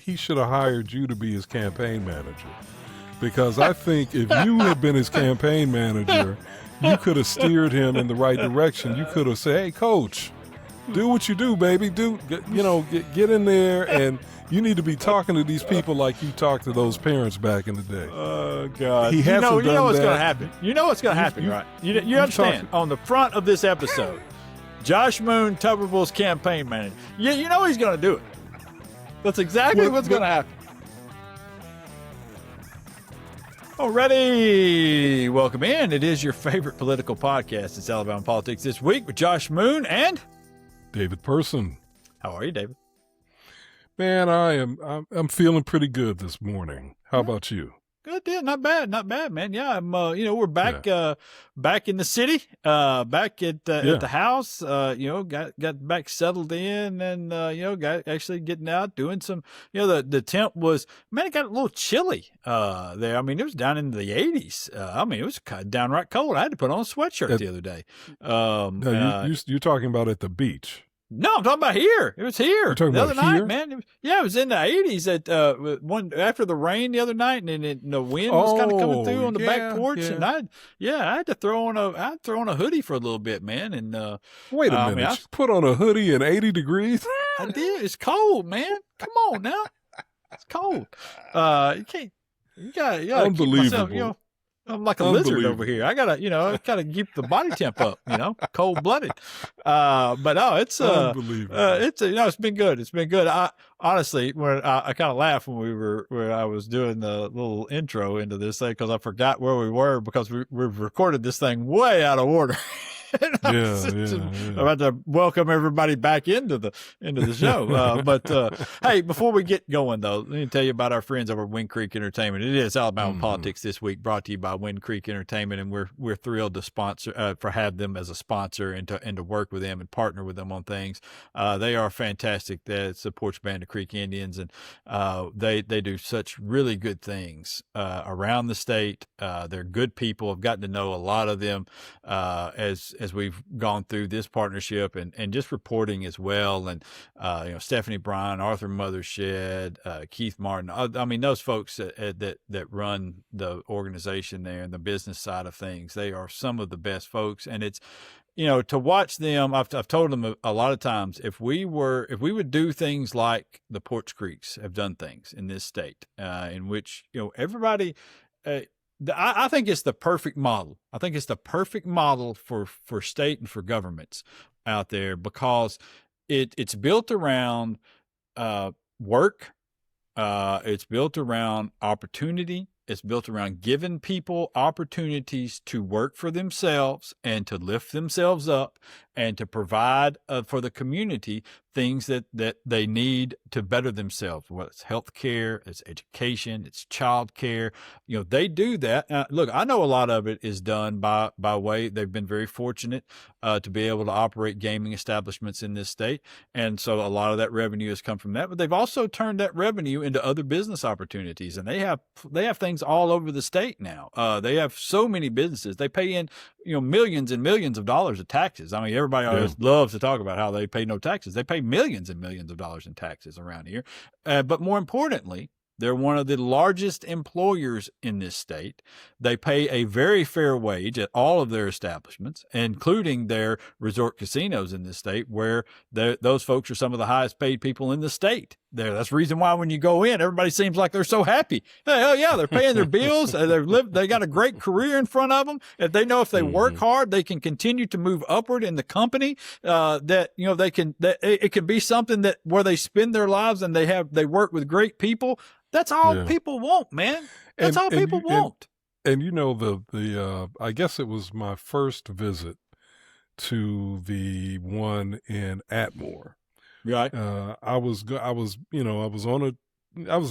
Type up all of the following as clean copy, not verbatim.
he should have hired you to be his campaign manager, because I think if you had been his campaign manager, you could have steered him in the right direction. You could have said, "Hey, coach, do what you do, baby. Get in there, and you need to be talking to these people like you talked to those parents back in the day." Oh God! He hasn't you know what's done going to that. happen. You know what's going to happen, right? You understand? On the front of this episode, Josh Moon, Tuberville's campaign manager. You know he's going to do it. That's exactly what's going to happen. Alrighty, welcome in. It is your favorite political podcast. It's Alabama Politics This Week with Josh Moon and David Person. How are you, David? Man, I'm feeling pretty good this morning. How about you? Good deal. Not bad, man. Yeah, I'm. We're back, back in the city, back at the house. Got back settled in, and got actually getting out, doing some. The temp was, man, it got a little chilly there. I mean, it was down into the 80s. It was downright cold. I had to put on a sweatshirt the other day. You're talking about at the beach. No, I'm talking about here. It was here the other night, here? man. It was in the 80s at one after the rain the other night, and the wind was kind of coming through on the back porch, and I had to throw on a hoodie for a little bit, man. And wait a minute, you put on a hoodie in 80 degrees? I did. It's cold, man. Come on now, it's cold. You can't. You gotta Unbelievable. Keep myself, I'm like a lizard over here. I gotta keep the body temp up, cold blooded. But no, it's unbelievable. It's been good. It's been good. I honestly, I kind of laughed when I was doing the little intro into this thing, because I forgot where we were, because we've recorded this thing way out of order. I'm about to welcome everybody back into the show. But hey, before we get going, though, let me tell you about our friends over at Wind Creek Entertainment. It is Alabama Politics This Week, brought to you by Wind Creek Entertainment, and we're thrilled to sponsor have them as a sponsor and to work with them and partner with them on things. They are fantastic. That's the Porch Band of Creek Indians, and they do such really good things around the state. They're good people. I've gotten to know a lot of them as we've gone through this partnership and just reporting as well. And, Stephanie Bryan, Arthur Mothershed, Keith Martin. I mean, those folks that run the organization there and the business side of things, they are some of the best folks. And it's, to watch them, I've told them a lot of times, if we would do things like the Porch Creeks have done things in this state, in which, everybody, I think it's the perfect model. I think it's the perfect model for state and for governments out there, because it's built around work. It's built around opportunity. It's built around giving people opportunities to work for themselves and to lift themselves up and to provide for the community things that they need to better themselves, whether it's health care, it's education, it's child care. They do that. Look, I know a lot of it is done by way. They've been very fortunate to be able to operate gaming establishments in this state. And so a lot of that revenue has come from that, but they've also turned that revenue into other business opportunities. And they have things all over the state now. They have so many businesses. They pay in, millions and millions of dollars of taxes. I mean, everybody always loves to talk about how they pay no taxes. They pay millions and millions of dollars in taxes around here. But more importantly, they're one of the largest employers in this state. They pay a very fair wage at all of their establishments, including their resort casinos in this state, where those folks are some of the highest paid people in the state. That's the reason why when you go in, everybody seems like they're so happy. Hell yeah, they're paying their bills. They got a great career in front of them. If they know if they work hard, they can continue to move upward in the company. It can be something that where they spend their lives and they work with great people. That's all people want, man. That's all people want. And I guess it was my first visit to the one in Atmore. Right. I was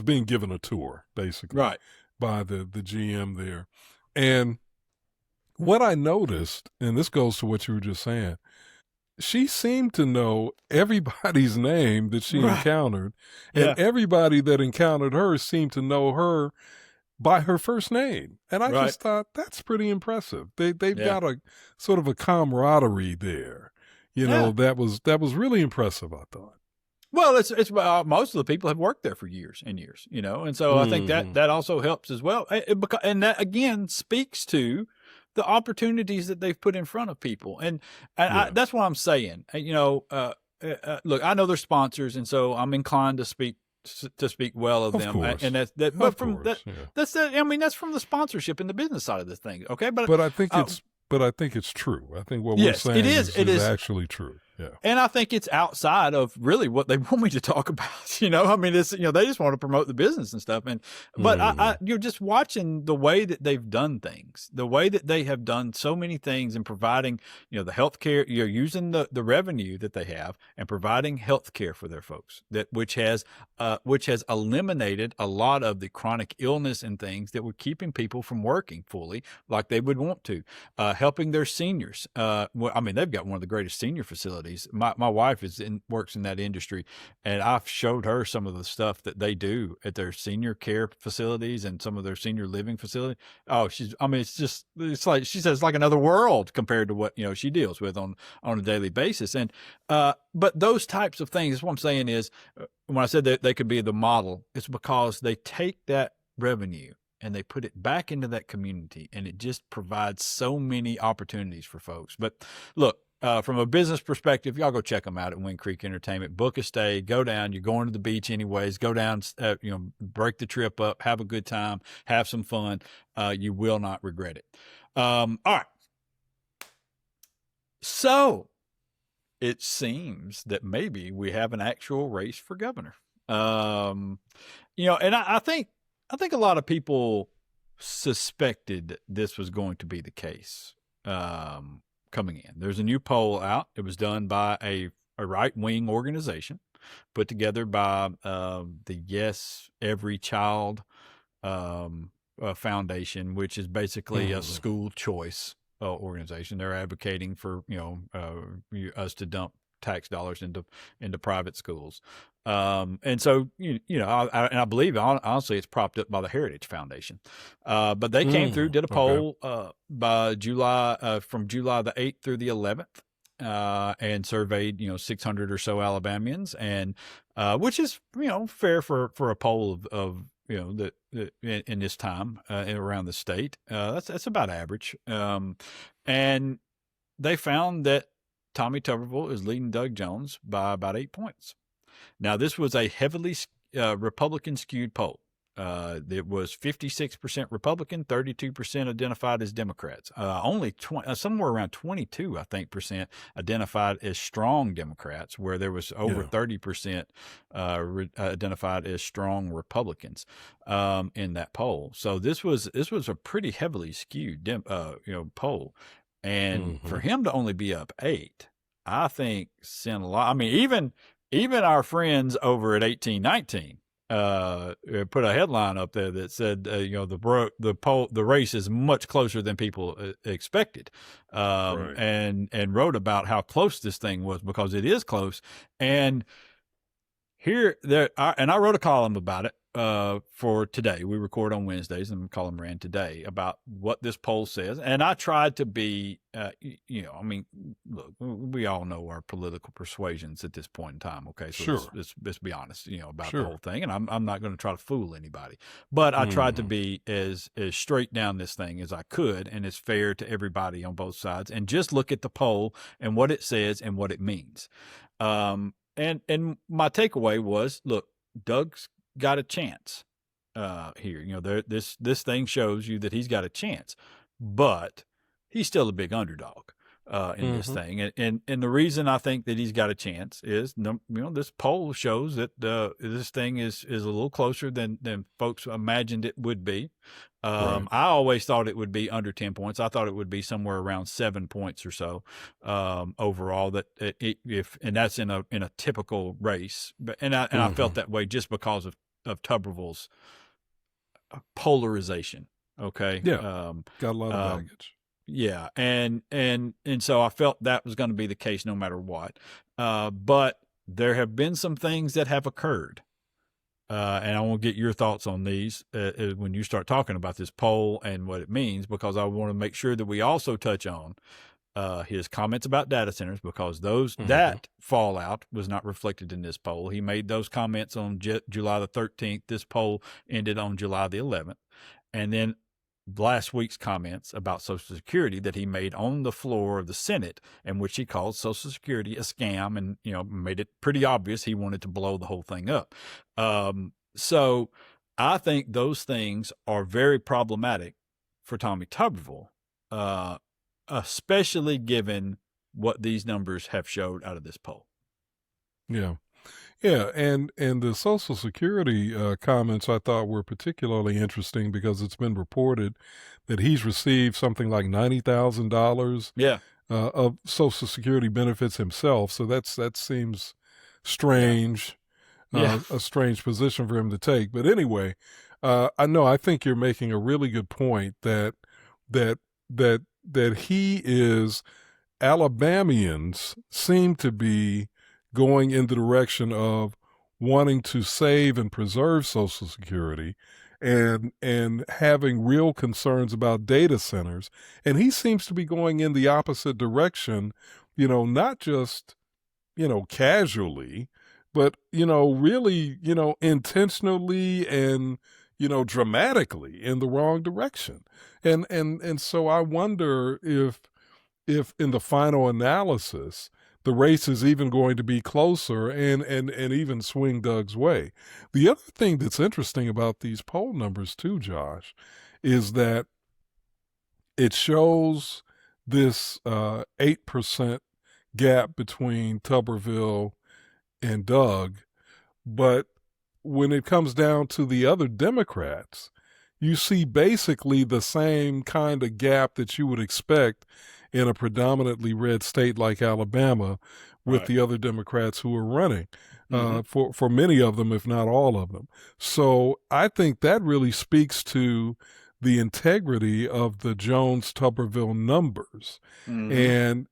being given a tour, basically, right, by the GM there. And what I noticed, and this goes to what you were just saying, she seemed to know everybody's name that she encountered, and everybody that encountered her seemed to know her by her first name. And I just thought, that's pretty impressive. They've got a sort of a camaraderie there. That was really impressive, I thought. Well, it's most of the people have worked there for years and years, you know, and so I think that Mm-hmm. that also helps as well, and that again speaks to the opportunities that they've put in front of people, and Yeah. that's what I'm saying. You know, look, I know they're sponsors, and so I'm inclined to speak well of Of them, and course. that. But Of from course. Yeah. I mean, that's from the sponsorship and the business side of the thing, okay? But But I think uh, it's but I think it's true. I think what we're yes, it saying is. It is is. actually true. Yeah. And I think it's outside of really what they want me to talk about. You know, I mean, it's, you know, they just want to promote the business and stuff. But Mm-hmm. you're just watching the way that they've done things, the way that they have done so many things and providing, you know, the healthcare, you're using the revenue that they have and providing healthcare for their folks which has eliminated a lot of the chronic illness and things that were keeping people from working fully like they would want to, helping their seniors. Well, I mean, they've got one of the greatest senior facilities. My wife works in that industry, and I've showed her some of the stuff that they do at their senior care facilities and some of their senior living facilities. Oh, I mean, it's like she says, it's like another world compared to what, you know, she deals with on a daily basis. And but those types of things, what I'm saying is, when I said that they could be the model, it's because they take that revenue and they put it back into that community, and it just provides so many opportunities for folks. But look, from a business perspective, y'all go check them out at Wind Creek Entertainment. Book a stay, go down. You're going to the beach anyways. Go down, you know, break the trip up, have a good time, have some fun. You will not regret it. All right. So it seems that maybe we have an actual race for governor. Um, you know, and I think a lot of people suspected this was going to be the case, coming in. There's a new poll out. It was done by a right wing organization, put together by the Yes Every Child Foundation, which is basically a Mm-hmm. school choice organization. They're advocating for, you know, us to dump tax dollars into private schools. And so, you know, I believe honestly it's propped up by the Heritage Foundation. But they came through, did a Okay. poll by July, from July the 8th through the 11th, and surveyed, you know, 600 or so Alabamians, and which is, you know, fair for a poll of you know, that in this time around the state. That's about average. And they found that Tommy Tuberville is leading Doug Jones by about 8 points. Now, this was a heavily Republican skewed poll. It was 56% Republican, 32% identified as Democrats. Only somewhere around 22, I think, percent identified as strong Democrats, where there was over Yeah. 30% identified as strong Republicans in that poll. So this was a pretty heavily skewed poll, and Mm-hmm. for him to only be up 8, I think sent a lot. I mean, even our friends over at 1819 put a headline up there that said, you know, the race is much closer than people expected, Right. and wrote about how close this thing was, because it is close. And I wrote a column about it for today. We record on Wednesdays, and the column ran today about what this poll says. And I tried to be, you know, I mean, look, we all know our political persuasions at this point in time. Okay, so Sure. let's be honest, you know, about the Sure. whole thing. And I'm not going to try to fool anybody, but I tried to Mm-hmm. be as straight down this thing as I could, and as fair to everybody on both sides, and just look at the poll and what it says and what it means. And my takeaway was, look, Doug's got a chance here. You know, this thing shows you that he's got a chance, but he's still a big underdog in this Mm-hmm. thing. And the reason I think that he's got a chance is, you know, this poll shows that this thing is a little closer than folks imagined it would be. Right. I always thought it would be under 10 points. I thought it would be somewhere around 7 points or so overall. And that's in a typical race. And I Mm-hmm. felt that way just because of Tuberville's polarization. Okay. Yeah. Got a lot of Um, baggage. yeah, and so I felt that was going to be the case no matter what. But there have been some things that have occurred, and I want to get your thoughts on these when you start talking about this poll and what it means, because I want to make sure that we also touch on his comments about data centers, because Mm-hmm. that fallout was not reflected in this poll. He made those comments on July the 13th. This poll ended on July the 11th. And then last week's comments about Social Security that he made on the floor of the Senate, in which he called Social Security a scam and, made it pretty obvious he wanted to blow the whole thing up. So I think those things are very problematic for Tommy Tuberville, especially given what these numbers have showed out of this poll. Yeah. Yeah, and the Social Security comments I thought were particularly interesting because it's been reported that he's received something like $90,000 Yeah. Of Social Security benefits himself. So that seems strange, a strange position for him to take. But anyway, I think you're making a really good point that he is. Alabamians seem to be going in the direction of wanting to save and preserve Social Security and having real concerns about data centers. And he seems to be going in the opposite direction, not just, casually, but, really, intentionally and, dramatically in the wrong direction. And so I wonder if in the final analysis, the race is even going to be closer and even swing Doug's way. The other thing that's interesting about these poll numbers too, Josh, is that it shows this 8% gap between Tuberville and Doug. But when it comes down to the other Democrats, you see basically the same kind of gap that you would expect in a predominantly red state like Alabama with the other Democrats who are running, for many of them, if not all of them. So I think that really speaks to the integrity of the Jones-Tuberville numbers. And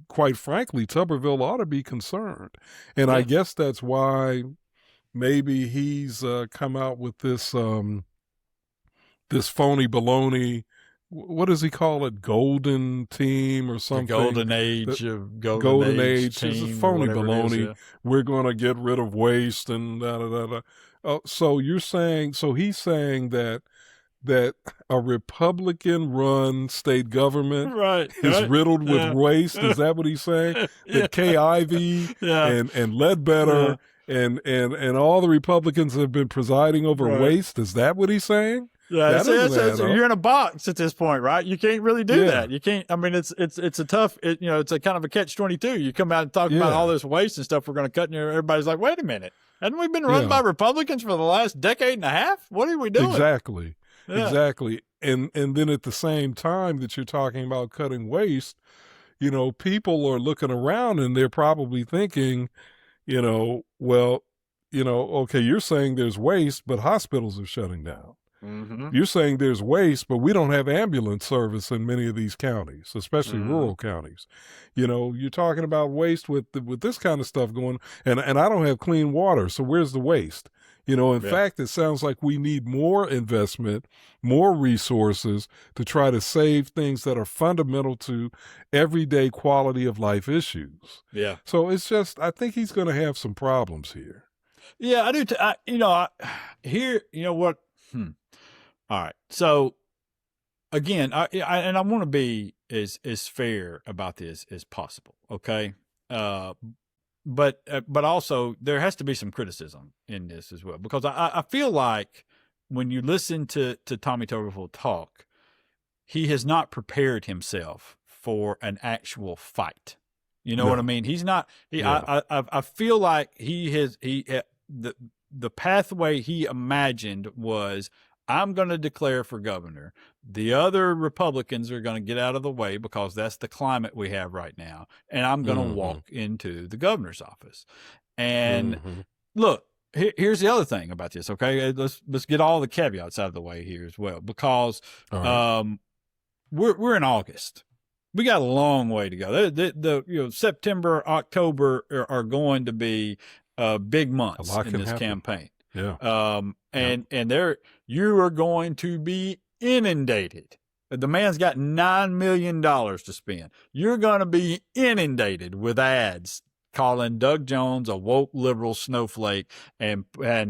quite frankly, Tuberville ought to be concerned. And I guess that's why maybe he's come out with this this phony baloney. What does he call it? Golden team or something? The golden age of golden age. Team, it's a phony baloney. Is, yeah. We're going to get rid of waste and da da da da. So he's saying that a Republican-run state government is riddled with waste. Is that what he's saying? That Kay Ivey and Ledbetter and all the Republicans have been presiding over waste. Is that what he's saying? Yeah, you're in a box at this point, right? You can't really do that. You can't. I mean, it's a tough. It's a kind of a catch-22. You come out and talk about all this waste and stuff we're going to cut, and everybody's like, "Wait a minute, hadn't we been run by Republicans for the last decade and a half? What are we doing?" Exactly. And then at the same time that you're talking about cutting waste, people are looking around and they're probably thinking, well, okay, you're saying there's waste, but hospitals are shutting down. You're saying there's waste, but we don't have ambulance service in many of these counties, especially rural counties. You're talking about waste with this kind of stuff going, and I don't have clean water. So where's the waste? In fact, it sounds like we need more investment, more resources to try to save things that are fundamental to everyday quality of life issues. Yeah. So it's just, I think he's going to have some problems here. Yeah, I do. What? All right. So again, I want to be as fair about this as possible. Okay. But also there has to be some criticism in this as well, because I feel like when you listen to Tommy Tuberville talk, he has not prepared himself for an actual fight. You know what I mean? He's not. I feel like the pathway he imagined was, I'm going to declare for governor. The other Republicans are going to get out of the way because that's the climate we have right now. And I'm going to walk into the governor's office. And look, here's the other thing about this. Okay. Let's get all the caveats out of the way here as well, because we're in August. We got a long way to go. The September, October are going to be big months in this campaign. Yeah. And you are going to be inundated The man's got $9 million to spend. You're going to be inundated with ads calling Doug Jones a woke liberal snowflake and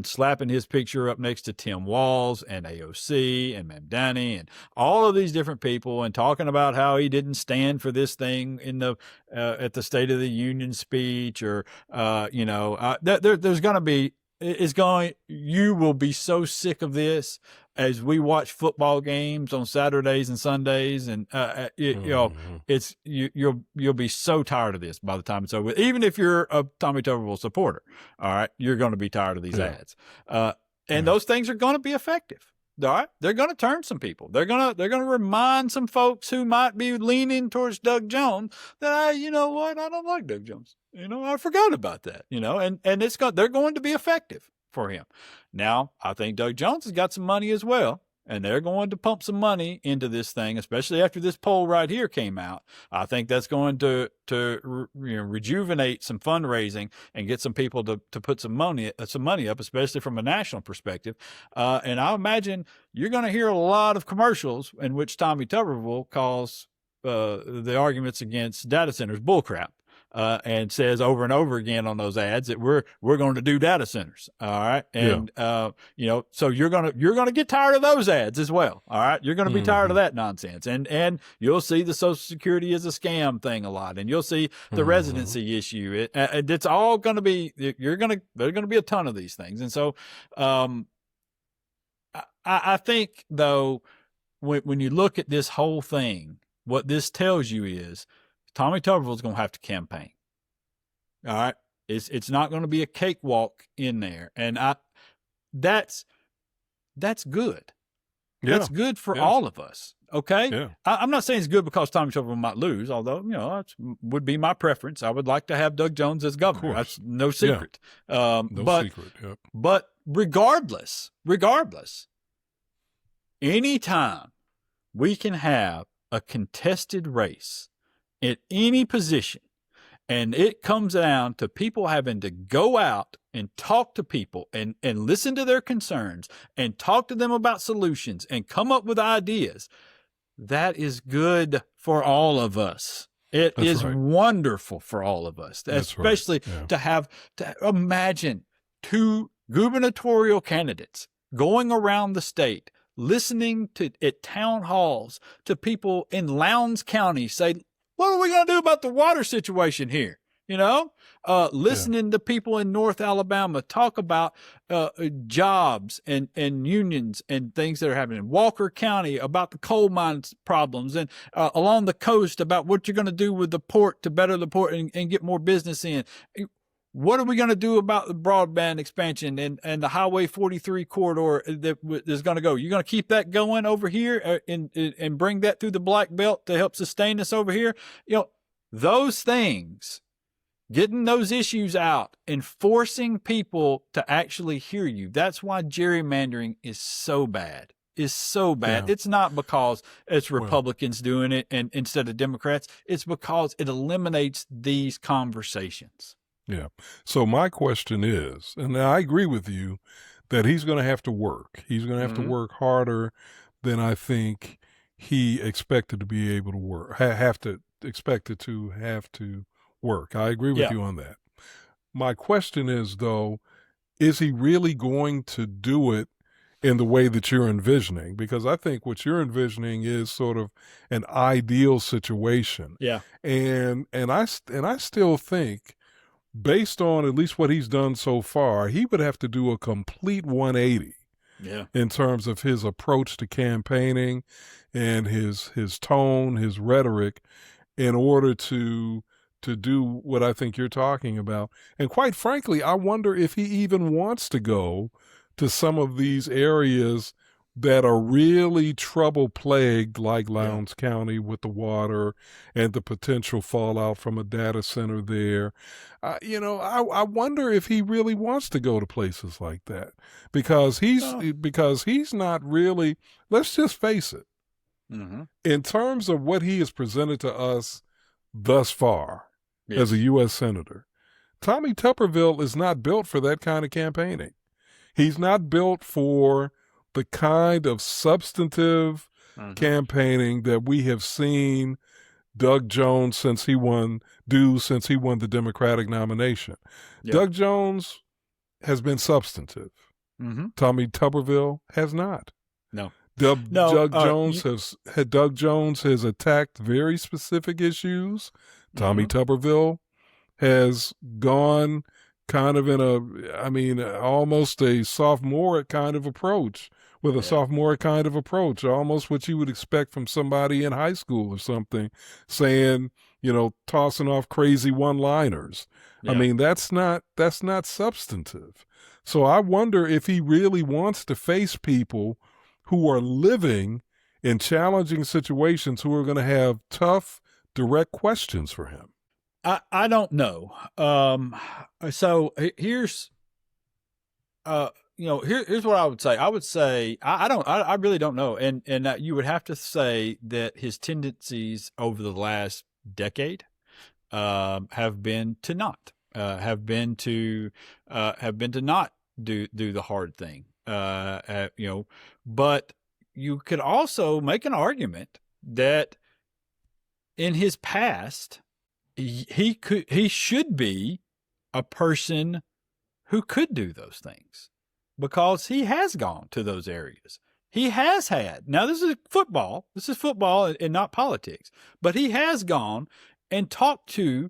slapping his picture up next to Tim Walz and AOC and Mamdani and all of these different people, and talking about how he didn't stand for this thing in the at the State of the Union speech, or there's going to be you will be so sick of this as we watch football games on Saturdays and Sundays, and you'll be so tired of this by the time it's over. Even if you're a Tommy Tuberville supporter, all right, you're going to be tired of these ads, and those things are going to be effective. All right, they're going to turn some people. They're going to remind some folks who might be leaning towards Doug Jones that you know what, I don't like Doug Jones. I forgot about that. And they're going to be effective for him. Now, I think Doug Jones has got some money as well, and they're going to pump some money into this thing, especially after this poll right here came out. I think that's going to rejuvenate some fundraising and get some people to put some money up, especially from a national perspective. And I imagine you're going to hear a lot of commercials in which Tommy Tuberville calls the arguments against data centers bullcrap. And says over and over again on those ads that we're going to do data centers. All right. And, so you're going to get tired of those ads as well. All right. You're going to be tired of that nonsense. And you'll see the Social Security is a scam thing a lot. And you'll see the residency issue. It's all going to be, there's going to be a ton of these things. And so, I think though, when you look at this whole thing, what this tells you is, Tommy Tuberville is going to have to campaign. All right. It's not going to be a cakewalk in there. And that's good. Yeah. That's good for all of us. Okay. Yeah. I'm not saying it's good because Tommy Tuberville might lose, although, that would be my preference. I would like to have Doug Jones as governor. That's no secret. Yeah. No secret. Yep. But regardless, anytime we can have a contested race at any position, and it comes down to people having to go out and talk to people and listen to their concerns and talk to them about solutions and come up with ideas, that is good for all of us. It is wonderful for all of us, especially to imagine two gubernatorial candidates going around the state, listening at town halls to people in Lowndes County say, what are we going to do about the water situation here? Listening to people in North Alabama talk about jobs and unions and things that are happening. In Walker County about the coal mines problems, and along the coast about what you're going to do with the port to better the port and get more business in. What are we going to do about the broadband expansion and the Highway 43 corridor that is going to go? You're going to keep that going over here and bring that through the Black Belt to help sustain us over here? Those things, getting those issues out and forcing people to actually hear you. That's why gerrymandering is so bad. Yeah. It's not because it's Republicans doing it and instead of Democrats. It's because it eliminates these conversations. Yeah. So my question is, and I agree with you that he's going to have to work. He's going to have to work harder than I think he expected to be able to work, have to work. I agree with you on that. My question is, though, is he really going to do it in the way that you're envisioning? Because I think what you're envisioning is sort of an ideal situation. Yeah. And I still think, based on at least what he's done so far, he would have to do a complete 180 in terms of his approach to campaigning and his tone, his rhetoric, in order to do what I think you're talking about. And quite frankly, I wonder if he even wants to go to some of these areas that are really trouble-plagued, like Lowndes County with the water and the potential fallout from a data center there. I wonder if he really wants to go to places like that because he's not really. Let's just face it. Mm-hmm. In terms of what he has presented to us thus far as a U.S. Senator, Tommy Tuberville is not built for that kind of campaigning. He's not built for the kind of substantive campaigning that we have seen Doug Jones since he won the Democratic nomination. Yeah. Doug Jones has been substantive. Tommy Tuberville has not. No. Doug Jones has attacked very specific issues. Tommy Tuberville has gone kind of in almost a sophomoric kind of approach, almost what you would expect from somebody in high school or something, saying, tossing off crazy one-liners. Yeah. I mean, that's not substantive. So I wonder if he really wants to face people who are living in challenging situations, who are going to have tough, direct questions for him. I don't know. So here's here's what I would say. I would say I really don't know, and you would have to say that his tendencies over the last decade have been to not do the hard thing. But you could also make an argument that in his past, he should be a person who could do those things, because he has gone to those areas. He has had, now this is football and not politics, but he has gone and talked to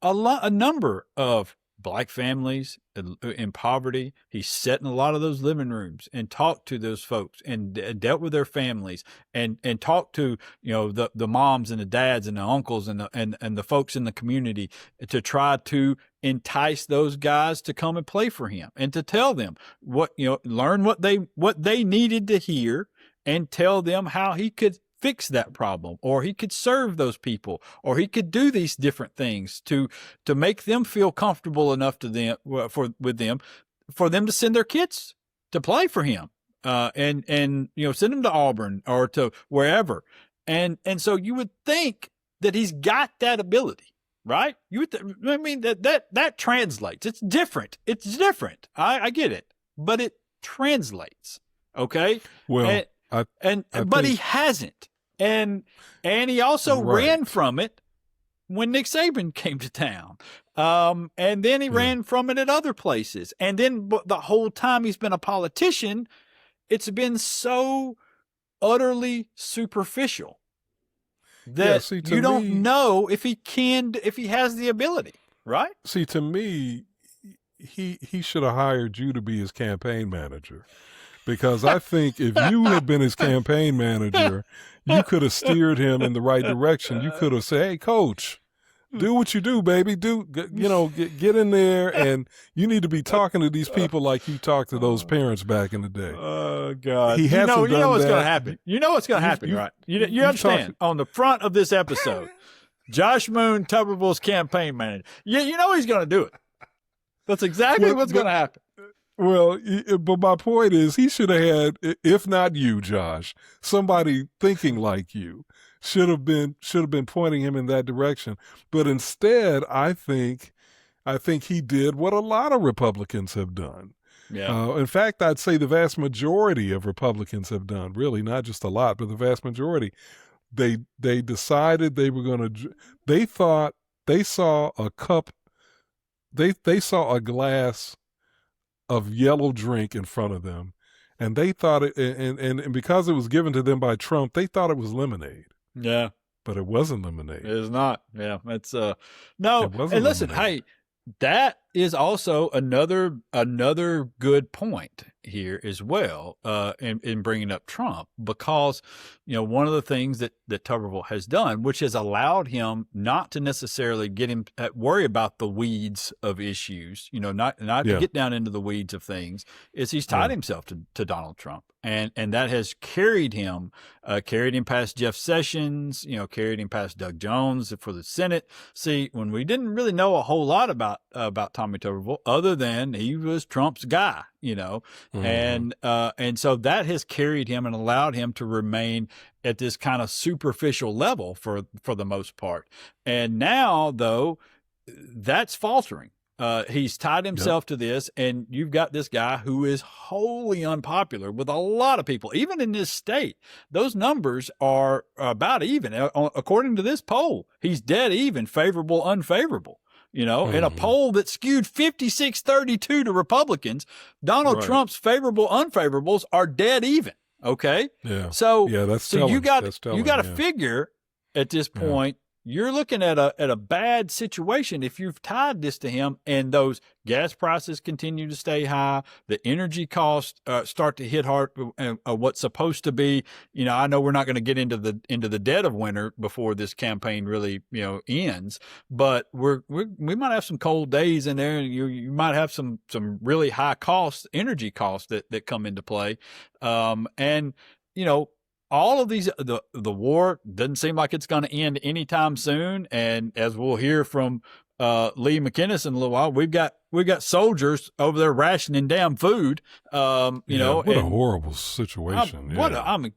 a number of Black families in poverty. He sat in a lot of those living rooms and talked to those folks and dealt with their families and talked to, the moms and the dads and the uncles and the folks in the community to try to entice those guys to come and play for him and to tell them learn what they needed to hear and tell them how he could fix that problem, or he could serve those people, or he could do these different things to make them feel comfortable enough for them to send their kids to play for him, and send them to Auburn or to wherever, and so you would think that he's got that ability, right? That translates. It's different. I get it, but it translates. Okay. Well. But he hasn't, and he also ran from it when Nick Saban came to town, and then he ran from it at other places, and then the whole time he's been a politician, it's been so utterly superficial that you don't know if he has the ability, right? See, to me, he should have hired you to be his campaign manager. Because I think if you had been his campaign manager, you could have steered him in the right direction. You could have said, "Hey, coach, do what you do, baby. Get in there, and you need to be talking to these people like you talked to those parents back in the day." Oh God! You know what's going to happen. You know what's going to happen, right? You understand? On the front of this episode, Josh Moon, Tuberville's campaign manager. You know he's going to do it. That's exactly what's going to happen. Well, but my point is, he should have had, if not you, Josh, somebody thinking like you should have been pointing him in that direction. But instead, I think he did what a lot of Republicans have done. Yeah. In fact, I'd say the vast majority of Republicans have done. Really, not just a lot, but the vast majority. They decided they were going to. They thought they saw a cup. They saw a glass of yellow drink in front of them, and they thought it, and because it was given to them by Trump, they thought it was lemonade. Yeah, but it wasn't lemonade. It's not. Yeah, it's no. And listen, hey, that is also another good point here as well, in bringing up Trump, because one of the things that Tuberville has done, which has allowed him not to necessarily worry about the weeds of issues, not to get down into the weeds of things, is he's tied himself to Donald Trump, and that has carried him past Jeff Sessions, carried him past Doug Jones for the Senate. See, when we didn't really know a whole lot about Tommy Tuberville, other than he was Trump's guy, and so that has carried him and allowed him to remain at this kind of superficial level for the most part. And now, though, that's faltering. He's tied himself to this, and you've got this guy who is wholly unpopular with a lot of people, even in this state. Those numbers are about even. According to this poll, he's dead even, favorable, unfavorable. In a poll that skewed 56-32 to Republicans, Donald Trump's favorable, unfavorables are dead even. Okay. Yeah. So that's so telling. you got to figure at this point, you're looking at a bad situation if you've tied this to him, and those gas prices continue to stay high. The energy costs start to hit hard. What's supposed to be, I know we're not going to get into the dead of winter before this campaign really, ends, but we might have some cold days in there, and you might have some really high energy costs that come into play, and all of these, the war doesn't seem like it's going to end anytime soon. And as we'll hear from Lee McInnes in a little while, we've got soldiers over there rationing damn food. What a horrible situation.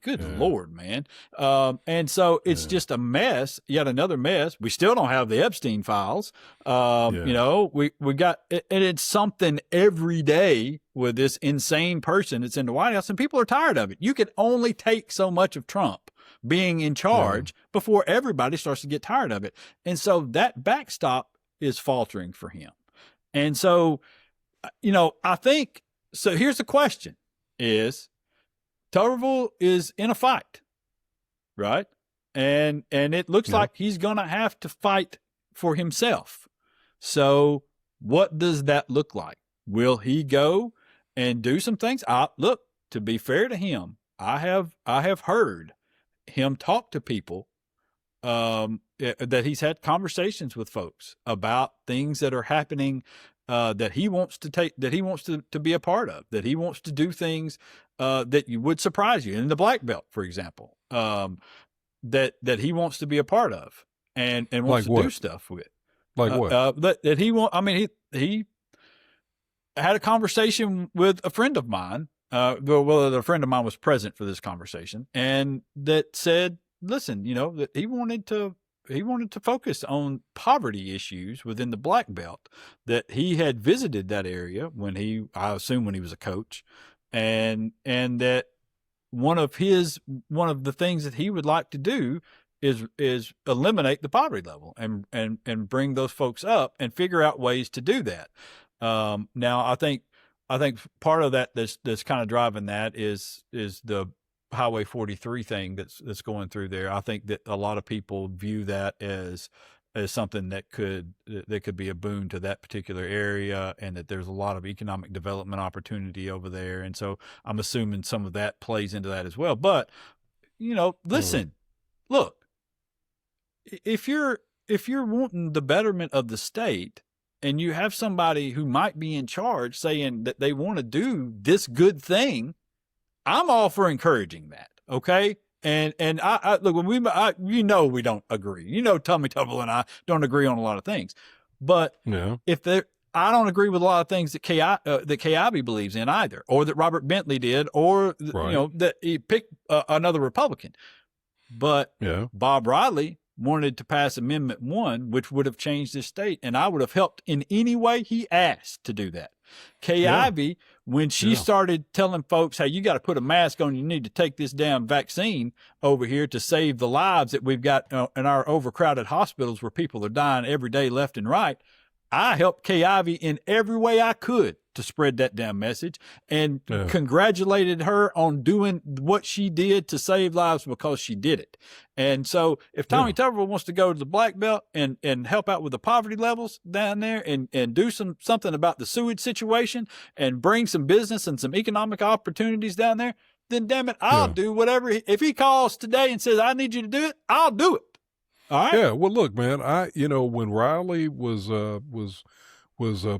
Good Lord, man. And so it's just a mess, yet another mess. We still don't have the Epstein files. We got, and it's something every day with this insane person that's in the White House, and people are tired of it. You can only take so much of Trump being in charge before everybody starts to get tired of it. And so that backstop is faltering for him. And so, I think, so here's the question is, Tuberville is in a fight, right? And it looks like he's going to have to fight for himself. So what does that look like? Will he go and do some things? Look, to be fair to him, I have heard him talk to people, that he's had conversations with folks about things that are happening, that he wants to be a part of, that he wants to do things, that you would surprise you in the Black Belt, for example, that he wants to be a part of and wants to do stuff with. Like what? That he want. I mean, he had a conversation with a friend of mine. A friend of mine was present for this conversation, and that said, listen, that he wanted to focus on poverty issues within the Black Belt, that he had visited that area I assume when he was a coach, and that one of the things that he would like to do is eliminate the poverty level and bring those folks up and figure out ways to do that. Now I think part of that that's kind of driving that is the Highway 43 thing that's going through there. I think that a lot of people view that as something that could be a boon to that particular area, and that there's a lot of economic development opportunity over there. And so I'm assuming some of that plays into that as well. But, listen, look, if you're wanting the betterment of the state, and you have somebody who might be in charge saying that they want to do this good thing, I'm all for encouraging that. Okay. And I look, when we don't agree, Tommy Tuberville and I don't agree on a lot of things, but I don't agree with a lot of things that KIB believes in either, or that Robert Bentley did, or, that he picked another Republican. But Bob Riley wanted to pass Amendment 1, which would have changed this state, and I would have helped in any way he asked to do that. Ivy, when she started telling folks, hey, you got to put a mask on, you need to take this damn vaccine over here to save the lives that we've got in our overcrowded hospitals where people are dying every day left and right, I helped Ivy in every way I could to spread that damn message, and congratulated her on doing what she did to save lives, because she did it. And so if Tommy Tuberville wants to go to the Black Belt and help out with the poverty levels down there and do something about the sewage situation and bring some business and some economic opportunities down there, then damn it, I'll do whatever. If he calls today and says, I need you to do it, I'll do it. All right. Yeah. Well, look, man, when Riley was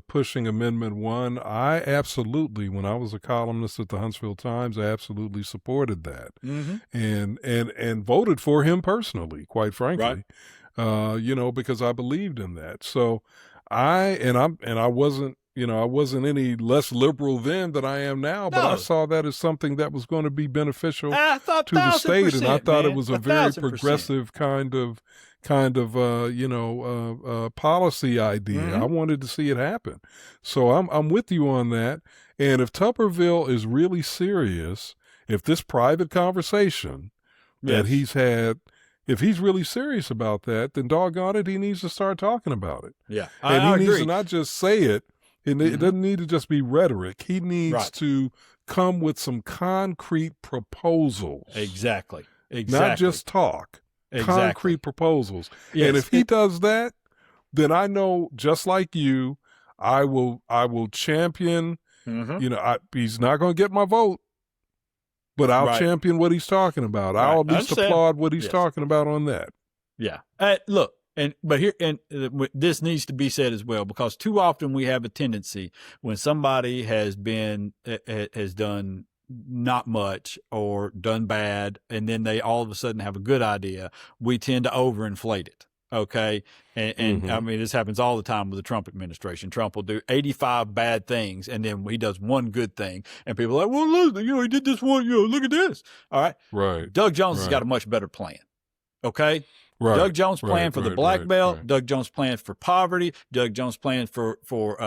pushing Amendment 1, I absolutely, when I was a columnist at the Huntsville Times, I absolutely supported that, and voted for him personally, quite frankly, because I believed in that. So I wasn't any less liberal then than I am now, but I saw that as something that was going to be beneficial to the state, and I thought it was a very progressive kind kind of policy idea. I wanted to see it happen. So I'm with you on that. And if Tuberville is really serious, if this private conversation that he's had, if he's really serious about that, then doggone it, he needs to start talking about it. Yeah, and I he needs agree. to not just say it. It doesn't need to just be rhetoric. He needs to come with some concrete proposals. Exactly. Not just talk. Concrete proposals. Yes. And if he does that, then I know, just like you, I will champion. He's not going to get my vote, but I'll champion what he's talking about. I'll at least applaud what he's talking about on that. Yeah. Look, this needs to be said as well, because too often we have a tendency when somebody has done not much or done bad, and then they all of a sudden have a good idea, we tend to overinflate it. Okay. And I mean, this happens all the time with the Trump administration. Trump will do 85 bad things, and then he does one good thing, and people are like, well, look, he did this one, look at this. All right. Right. Doug Jones has got a much better plan. Okay. Right. Doug Jones' plan for the black belt, Doug Jones' plan for poverty, Doug Jones' plan for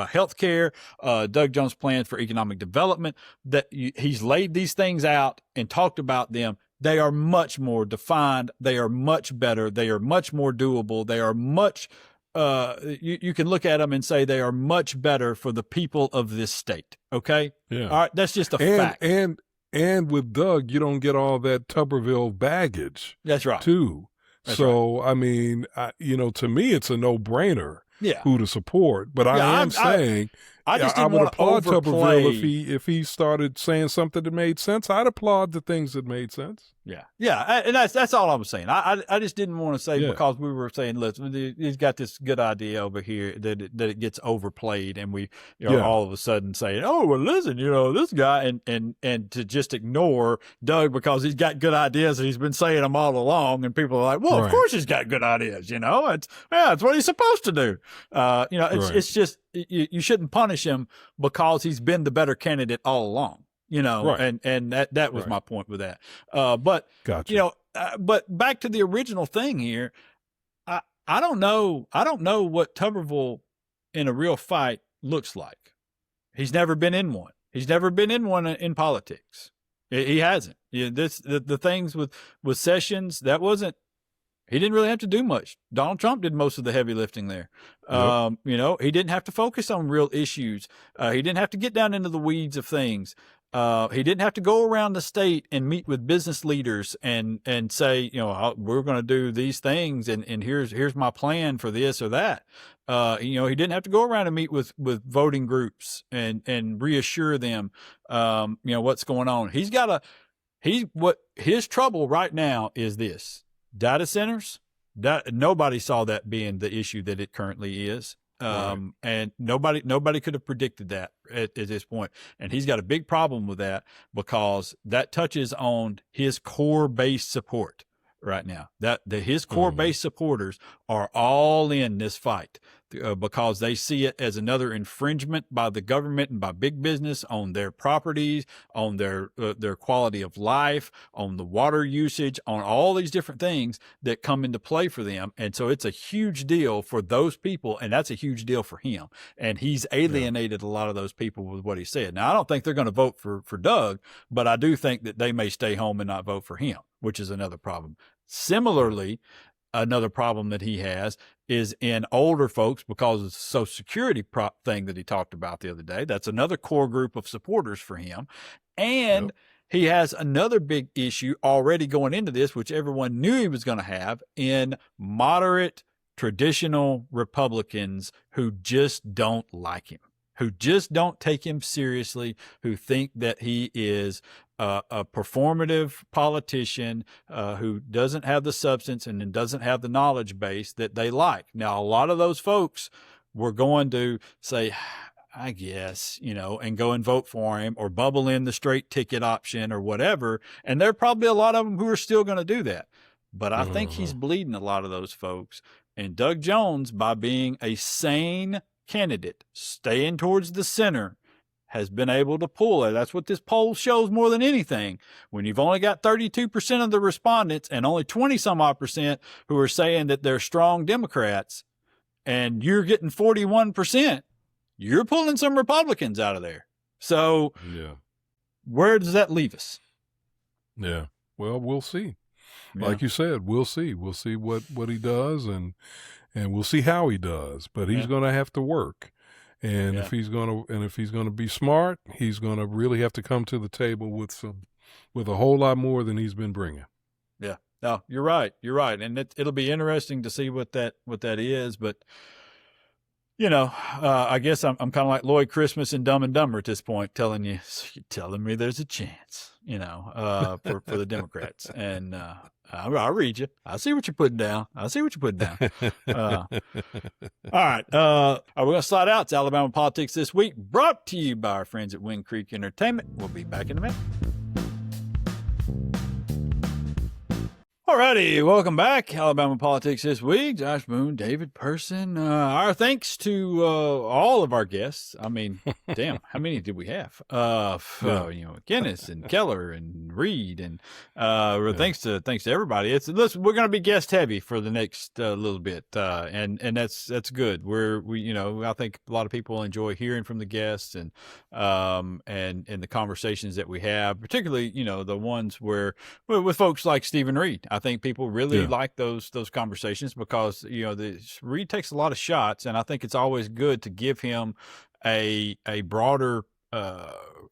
health care, Doug Jones' plan for economic development, that he's laid these things out and talked about them. They are much more defined. They are much better. They are much more doable. They are much, you can look at them and say they are much better for the people of this state. Okay? Yeah. All right. That's just a fact. And with Doug, you don't get all that Tuberville baggage. That's right. Too. So, I mean, to me, it's a no-brainer who to support. But I am saying I just I didn't would want to applaud overplay. Tuberville if he started saying something that made sense. I'd applaud the things that made sense. Yeah, and that's all I was saying. I just didn't want to say because we were saying, listen, he's got this good idea over here that it gets overplayed, and we all of a sudden saying, oh well, listen, this guy, and to just ignore Doug because he's got good ideas and he's been saying them all along, and people are like, well, of course he's got good ideas, it's what he's supposed to do. It's just you shouldn't punish him because he's been the better candidate all along. And that was my point with that. But gotcha. But back to the original thing here, I don't know what Tuberville in a real fight looks like. He's never been in one. He's never been in one in politics. He hasn't. The things with Sessions, that wasn't. He didn't really have to do much. Donald Trump did most of the heavy lifting there. He didn't have to focus on real issues. He didn't have to get down into the weeds of things. He didn't have to go around the state and meet with business leaders and say, we're going to do these things and here's my plan for this or that. He didn't have to go around and meet with voting groups and reassure them, what's going on. His trouble right now is this. Data centers, nobody saw that being the issue that it currently is. And nobody could have predicted that at this point. And he's got a big problem with that because that touches on his core base support right now. His core base supporters are all in this fight because they see it as another infringement by the government and by big business on their properties, on their quality of life, on the water usage, on all these different things that come into play for them. And so it's a huge deal for those people, and that's a huge deal for him. And he's alienated a lot of those people with what he said. Now, I don't think they're going to vote for Doug, but I do think that they may stay home and not vote for him, which is another problem. Similarly, another problem that he has is in older folks because of the Social Security thing that he talked about the other day. That's another core group of supporters for him. And he has another big issue already going into this, which everyone knew he was going to have, in moderate, traditional Republicans who just don't like him, who just don't take him seriously, who think that he is a performative politician who doesn't have the substance and doesn't have the knowledge base that they like. Now, a lot of those folks were going to say, I guess, and go and vote for him or bubble in the straight ticket option or whatever. And there are probably a lot of them who are still going to do that. But I think he's bleeding a lot of those folks. And Doug Jones, by being a sane candidate, staying towards the center, has been able to pull it. That's what this poll shows more than anything. When you've only got 32% of the respondents and only 20 some odd percent who are saying that they're strong Democrats, and you're getting 41%, you're pulling some Republicans out of there. So where does that leave us? Yeah. Well, we'll see. Yeah. Like you said, we'll see. We'll see what he does, and we'll see how he does. But he's going to have to work. And if he's going to be smart, he's going to really have to come to the table with a whole lot more than he's been bringing. Yeah. No, you're right. You're right. And it'll be interesting to see what that is. But, you know, I guess I'm kind of like Lloyd Christmas in Dumb and Dumber at this point, telling me there's a chance, you know, for the Democrats. And I'll read you. I see what you're putting down. All right. We're going to slide out. It's Alabama Politics This Week, brought to you by our friends at Wind Creek Entertainment. We'll be back in a minute. Alrighty, welcome back. Alabama Politics This Week. Josh Boone, David Person. Our thanks to all of our guests. I mean, damn, how many did we have? Guinness and Keller and Reed, and thanks to everybody. Listen, we're going to be guest heavy for the next little bit, and that's good. I think a lot of people enjoy hearing from the guests and the conversations that we have, particularly the ones where with folks like Stephen Reed. I think people really like those conversations because Reed takes a lot of shots, and I think it's always good to give him a broader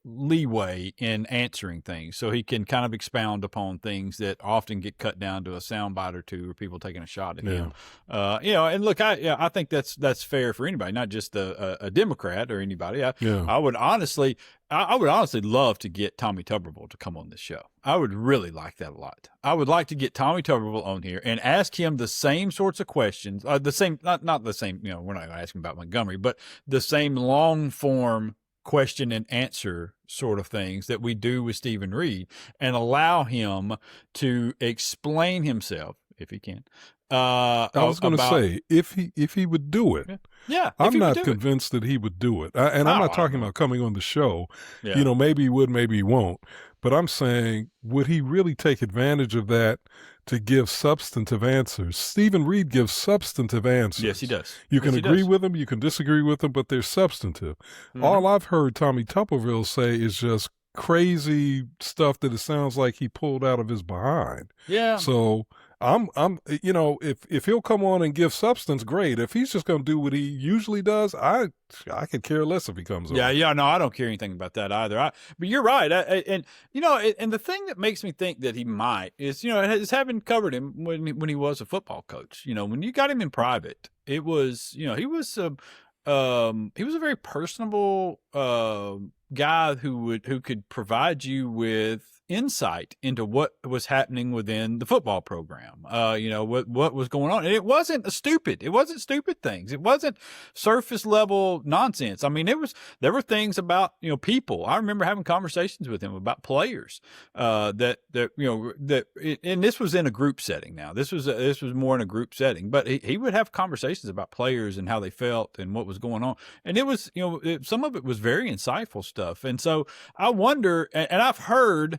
leeway in answering things, so he can kind of expound upon things that often get cut down to a soundbite or two, or people taking a shot at him. And look, I think that's fair for anybody, not just a Democrat or anybody. I would honestly love to get Tommy Tuberville to come on this show. I would really like that a lot. I would like to get Tommy Tuberville on here and ask him the same sorts of questions, not the same, we're not going to ask him about Montgomery, but the same long form question and answer sort of things that we do with Stephen Reed, and allow him to explain himself if he can. I was going to say, if he would do it. I'm not convinced that he would do it. I'm not talking about coming on the show. Maybe he would, maybe he won't. But I'm saying, would he really take advantage of that to give substantive answers? Stephen Reed gives substantive answers. Yes, he does. You can agree with him, you can disagree with him, but they're substantive. Mm-hmm. All I've heard Tommy Tuberville say is just crazy stuff that it sounds like he pulled out of his behind. Yeah. So I'm if he'll come on and give substance, great. If he's just going to do what he usually does, I could care less if he comes on. No, I don't care anything about that either. But you're right. And the thing that makes me think that he might is, is having covered him when he was a football coach. When you got him in private, it was, he was a very personable guy who could provide you with insight into what was happening within the football program, what was going on. And it wasn't stupid things. It wasn't surface level nonsense. I mean, there were things about, people. I remember having conversations with him about players, and this was in a group setting. Now this was more in a group setting, but he would have conversations about players and how they felt and what was going on. And it was, some of it was very insightful stuff. And so I wonder, and I've heard,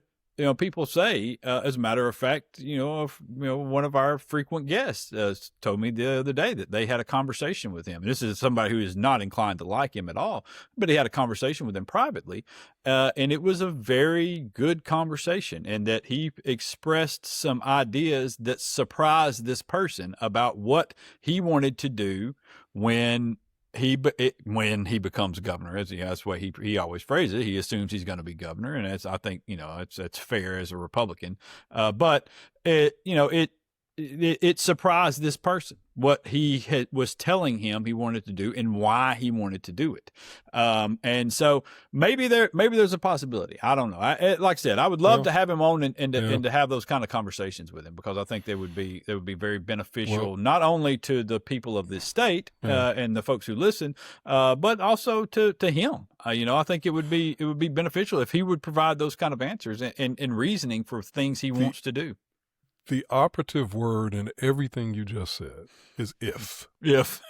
people say, as a matter of fact, one of our frequent guests told me the other day that they had a conversation with him. This is somebody who is not inclined to like him at all, but he had a conversation with him privately, and it was a very good conversation, and that he expressed some ideas that surprised this person about what he wanted to do when he becomes governor. That's the way he always phrases it. He assumes he's going to be governor, and I think it's fair as a Republican. But it surprised this person what he was telling him he wanted to do and why he wanted to do it. And so maybe there's a possibility. I don't know. Like I said, I would love to have him on and to have those kind of conversations with him, because I think they would be very beneficial, not only to the people of this state and the folks who listen, but also to him. I think it would be beneficial if he would provide those kind of answers and reasoning for things he wants to do. The operative word in everything you just said is if. If.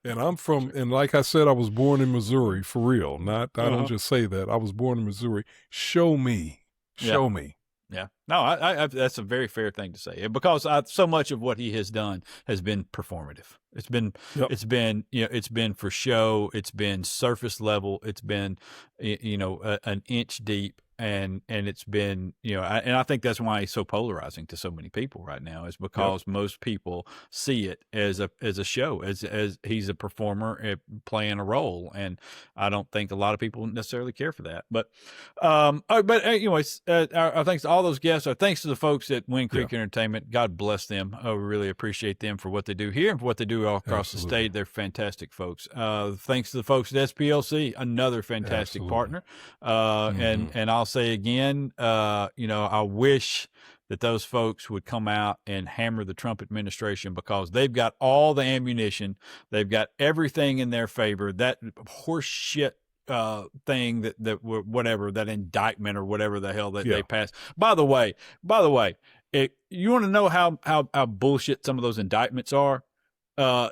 And I'm from, and like I said, I was born in Missouri for real. Not, I don't just say that. I was born in Missouri. Show me. Yeah. Show me. Yeah. No, I that's a very fair thing to say, because so much of what he has done has been performative. It's been, Yep. it's been for show. It's been surface level. It's been, an inch deep. And it's been, and I think that's why he's so polarizing to so many people right now, is because most people see it as a show, as he's a performer playing a role. And I don't think a lot of people necessarily care for that. But anyways, our thanks to all those guests. Our thanks to the folks at Wind Creek Entertainment. God bless them. We really appreciate them for what they do here and for what they do all across the state. They're fantastic folks. Thanks to the folks at SPLC, another fantastic partner. And I'll say again, I wish that those folks would come out and hammer the Trump administration, because they've got all the ammunition. They've got everything in their favor. That horse shit thing that whatever, that indictment or whatever the hell that they passed. By the way, you want to know how bullshit some of those indictments are?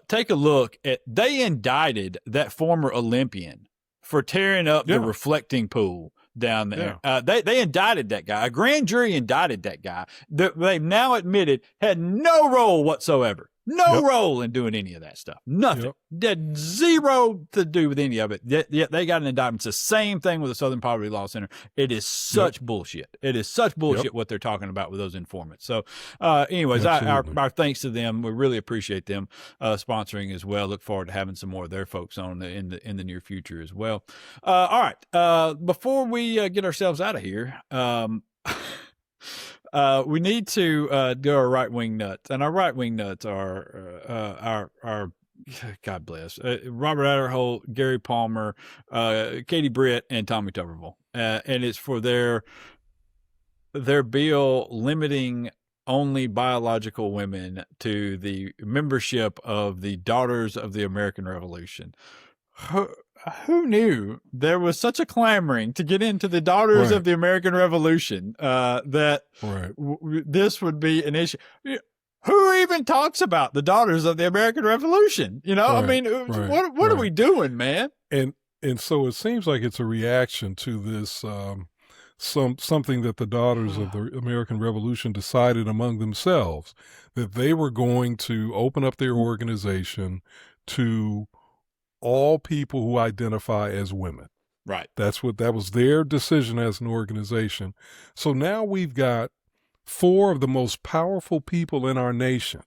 Take a look at, they indicted that former Olympian for tearing up the reflecting pool down there. They indicted that guy. A grand jury indicted that guy. They've now admitted had no role whatsoever. No role in doing any of that stuff. Nothing. Had zero to do with any of it. Yet they got an indictment. It's the same thing with the Southern Poverty Law Center. It is such bullshit. It is such bullshit what they're talking about with those informants. So, anyways, our thanks to them. We really appreciate them sponsoring as well. Look forward to having some more of their folks on in the near future as well. All right. Before we get ourselves out of here, we need to do our right wing nuts, and our right wing nuts are our God bless Robert Adderholt, Gary Palmer, Katie Britt, and Tommy Tuberville, and it's for their bill limiting only biological women to the membership of the Daughters of the American Revolution. Who knew there was such a clamoring to get into the Daughters of the American Revolution, that this would be an issue? Who even talks about the Daughters of the American Revolution? I mean, what are we doing, man? And so it seems like it's a reaction to this, something that the Daughters of the American Revolution decided among themselves, that they were going to open up their organization to all people who identify as women. Right. That was their decision as an organization. So now we've got 4 of the most powerful people in our nation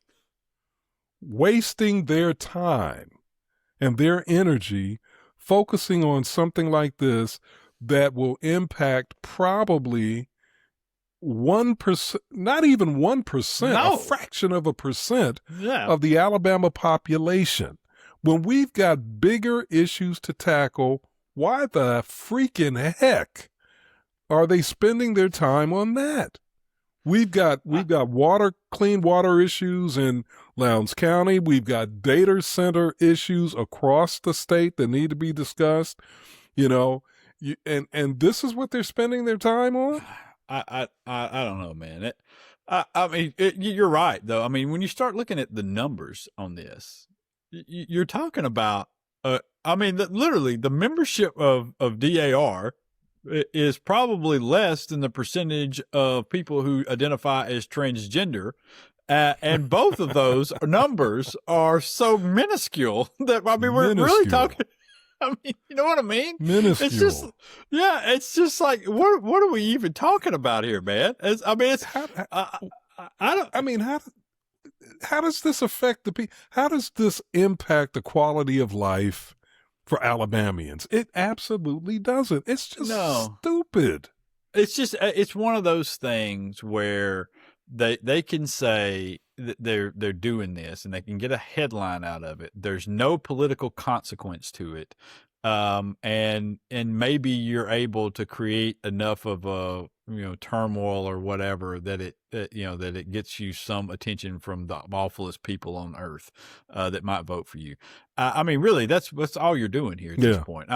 wasting their time and their energy focusing on something like this that will impact probably 1%, not even 1%, a fraction of a percent of the Alabama population. When we've got bigger issues to tackle, why the freaking heck are they spending their time on that? We've got clean water issues in Lowndes County. We've got data center issues across the state that need to be discussed. And this is what they're spending their time on. I don't know, man. I mean, you're right though. I mean, when you start looking at the numbers on this, you're talking about, literally the membership of DAR is probably less than the percentage of people who identify as transgender. And both of those numbers are so minuscule that, we're really talking. You know what I mean? Minuscule. It's just like, what are we even talking about here, man? How does this affect the people? How does this impact the quality of life for Alabamians? It absolutely doesn't. It's just stupid. It's one of those things where they can say that they're doing this and they can get a headline out of it. There's no political consequence to it. And maybe you're able to create enough of a, turmoil or whatever that it gets you some attention from the awfulest people on earth, that might vote for you. Really, that's all you're doing here at this point.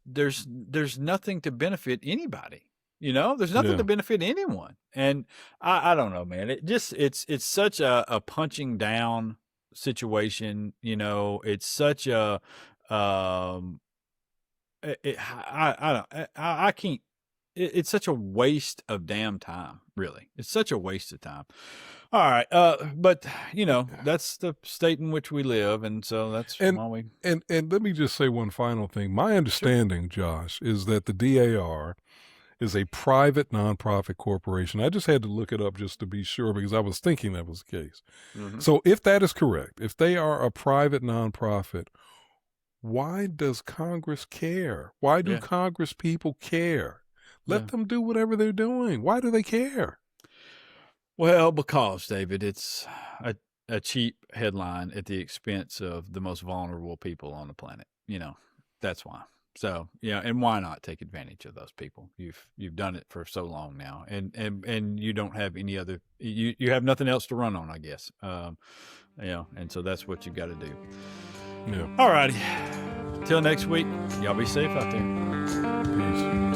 There's nothing to benefit anybody. There's nothing Yeah. to benefit anyone. And I don't know, man. It's such a punching down situation. It's such a, I don't, I can't, it's such a waste of damn time, really. It's such a waste of time. All right. But that's the state in which we live. And so that's And why we, and let me just say one final thing. My understanding, Josh, is that the DAR is a private nonprofit corporation. I just had to look it up just to be sure because I was thinking that was the case. Mhm. So if that is correct, if they are a private nonprofit, why does Congress care? Why do Yeah. Congress people care? Let Yeah. them do whatever they're doing. Why do they care? Well, because David, it's a cheap headline at the expense of the most vulnerable people on the planet. That's why. So, and why not take advantage of those people? You've done it for so long now, and you don't have any other. You have nothing else to run on, I guess. And so that's what you got to do. Yeah. All righty. Till next week, y'all be safe out there. Peace.